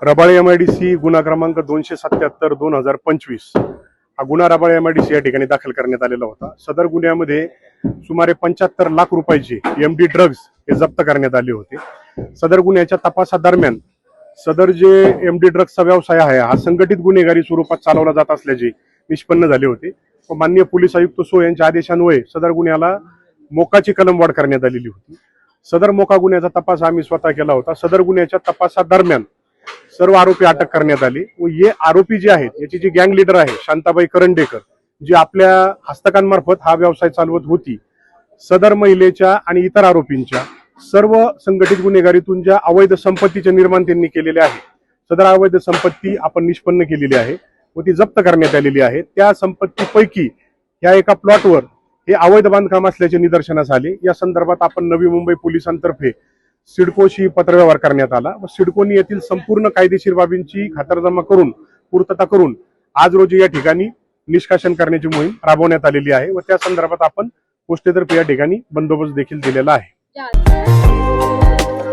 Rabale MIDC गुन्हा क्रमांक 277/2025 हा गुन्हा रबाळे MIDC या ठिकाणी दाखल करण्यात आलेला होता। सदर गुन्ह्यामध्ये सुमारे 75 लाख रुपयाचे MD ड्रग्ज हे जप्त करण्यात आले होते। सदर गुन्ह्याच्या तपासादरम्यान सदर जे MD ड्रग्जचा व्यवसाय आहे हा संघटित गुन्हेगारी स्वरूपात चालवला जात असल्याचे निष्पन्न झाले होते। माननीय पोलीस आयुक्त सो यांच्या आदेशान्वये सदर गुन्ह्याला मोकाची कलमवाढ करण्यात आलेली होती। सदर मोका गुन्ह्याचा तपास आम्ही स्वतः केला होता। सदर गुन्ह्याच्या तपासादरम्यान सर्व आरोपी अटक करण्यात आले व हे आरोपी जे आहेत याची जी गँग लीडर आहे शांताबाई करंडेकर जी आपल्या हस्तकांमार्फत हा व्यवसाय चालवत होती, सदर महिलेच्या आणि इतर आरोपींच्या सर्व संघटित गुन्हेगारीतून ज्या अवैध संपत्तीचे निर्माण त्यांनी केलेले आहे, सदर अवैध संपत्ती आपण निष्पन्न केलेली आहे व ती जप्त करण्यात आलेली आहे। त्या संपत्तीपैकी या एका प्लॉटवर हे अवैध बांधकाम असल्याचे निदर्शनास आले। या संदर्भात आपण नवी मुंबई पोलिसांतर्फे सिडकोशी पत्रव्यवहार करण्यात आला व सिडकोनी येथील संपूर्ण कायदेशीर बाबींची खातरजमा करून पूर्तता करून आज रोजी या ठिकाणी निष्कासन करण्याची मोहीम राबवण्यात आलेली आहे व त्या संदर्भात आपण पोस्टेतर्फे या ठिकाणी बंदोबस्त देखील दिलेला आहे।